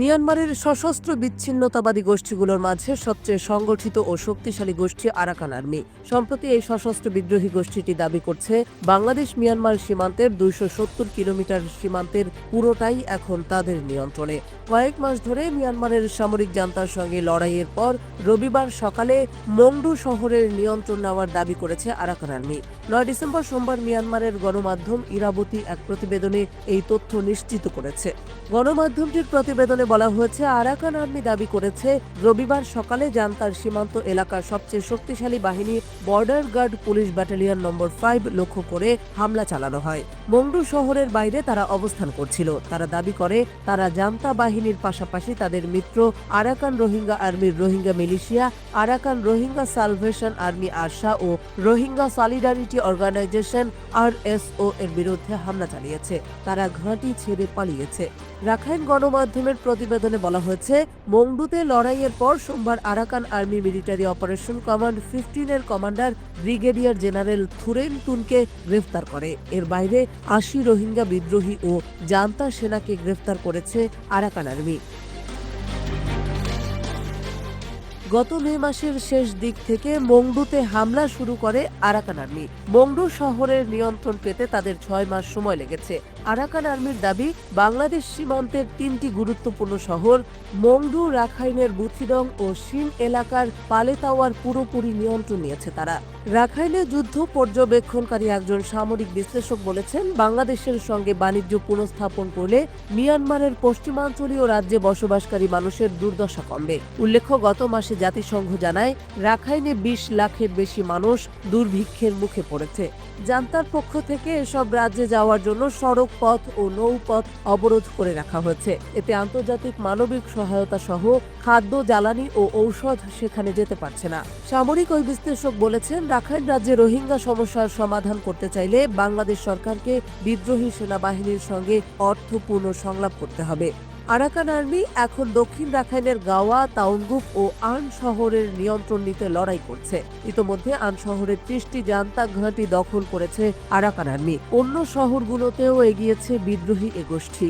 মিয়ানমারের সশস্ত্র বিচ্ছিন্নতাবাদী গোষ্ঠীগুলোর মাঝে সবচেয়ে সংগঠিত ও শক্তিশালী গোষ্ঠী আরাকান আর্মি। সম্প্রতি এই সশস্ত্র বিদ্রোহী গোষ্ঠীটি দাবি করছে বাংলাদেশ মিয়ানমার সীমান্তের ২৭০ কিলোমিটার সীমান্তের পুরোটাই এখন তাদের নিয়ন্ত্রণে। কয়েক মাস ধরে মিয়ানমারের সামরিক জান্তার সঙ্গে লড়াইয়ের পর রবিবার সকালে মংডু শহরের নিয়ন্ত্রণ নেওয়ার দাবি করেছে আরাকান আর্মি। ৯ ডিসেম্বর সোমবার মিয়ানমারের গণমাধ্যম ইরাবতী এক প্রতিবেদনে এই তথ্য নিশ্চিত করেছে। গণমাধ্যমটির প্রতিবেদনে বলা হয়েছে, আরাকান আর্মি দাবি করেছে রবিবার সকালে জান্তার সীমান্ত এলাকার সবচেয়ে শক্তিশালী বাহিনী বর্ডার গার্ড পুলিশ ব্যাটালিয়ন নম্বর 5 লক্ষ্য করে হামলা চালানো হয়। মংডু শহরের বাইরে তারা অবস্থান করছিল। তারা দাবি করে তারা জান্তা বাহিনীর পাশাপাশি তাদের মিত্র আরাকান রোহিঙ্গা আর্মির Rohingya militia, Arakan Rohingya salvation army ARSA ও রোহিঙ্গা সলিডারিটি অর্গানাইজেশন RSO এর বিরুদ্ধে হামলা চালিয়েছে। তারা ঘাঁটি ছেড়ে পালিয়েছে। রাখাইন গণমাধ্যমের প্রতিবেদনে বলা হয়েছে, মংডুতে লড়াইয়ের পর সোমবার Arakan army military operation command 15 এর কমান্ডার ব্রিগেডিয়ার জেনারেল থুরেন তুনকে গ্রেফতার করে। এর বাইরে ৮০ রোহিঙ্গা বিদ্রোহী ও জান্তা সেনাকে গ্রেফতার করেছে আরাকান আর্মি। গত মে মাসের শেষ দিক থেকে মংডুতে হামলা শুরু করে আরাকান আর্মি। মংডু শহরের নিয়ন্ত্রণ পেতে তাদের ৬ মাস সময় লেগেছে। আরাকান আর্মির দাবি, বাংলাদেশ সীমান্তের ৩টি গুরুত্বপূর্ণ শহর মংডু, রাখাইনের বুথিডং ও শিন এলাকার পালেতাওয়ার পুরোপুরি নিয়ন্ত্রণ নিয়েছে তারা। রাখাইনে যুদ্ধ পর্যবেক্ষণকারী একজন সামরিক বিশ্লেষক বলেছেন, বাংলাদেশের সঙ্গে বাণিজ্য পুনঃস্থাপন করলে মিয়ানমারের পশ্চিমাঞ্চলীয় রাজ্যে বসবাসকারী মানুষের দুর্দশা কমবে। উল্লেখ্য, গত মাসে জাতিসংঘ জানায় রাখাইনে ২০ লাখের বেশি মানুষ দুর্ভিক্ষের মুখে পড়েছে। জান্তার পক্ষ থেকে এসব রাজ্যে যাওয়ার জন্য সড়ক পথ ও নৌপথ অবরোধ করে রাখা হয়েছে। এতে আন্তর্জাতিক মানবিক সহায়তা সহ খাদ্য, জ্বালানি ও ঔষধ সেখানে যেতে পারছে না। সামরিক ওই বিশ্লেষক বলেছেন, রাখাইন রাজ্যে রোহিঙ্গা সমস্যার সমাধান করতে চাইলে বাংলাদেশ সরকারকে বিদ্রোহী সেনাবাহিনীর সঙ্গে অর্থপূর্ণ সংলাপ করতে হবে। আরাকান আর্মি এখন দক্ষিণ রাখাইনের গাওয়া, তাউনগুপ ও আন শহরের নিয়ন্ত্রণ নিতে লড়াই করছে। ইতোমধ্যে আন শহরের ৩০টি জান্তা ঘাঁটি দখল করেছে আরাকান আর্মি। অন্য শহরগুলোতেও এগিয়েছে বিদ্রোহী এ গোষ্ঠী।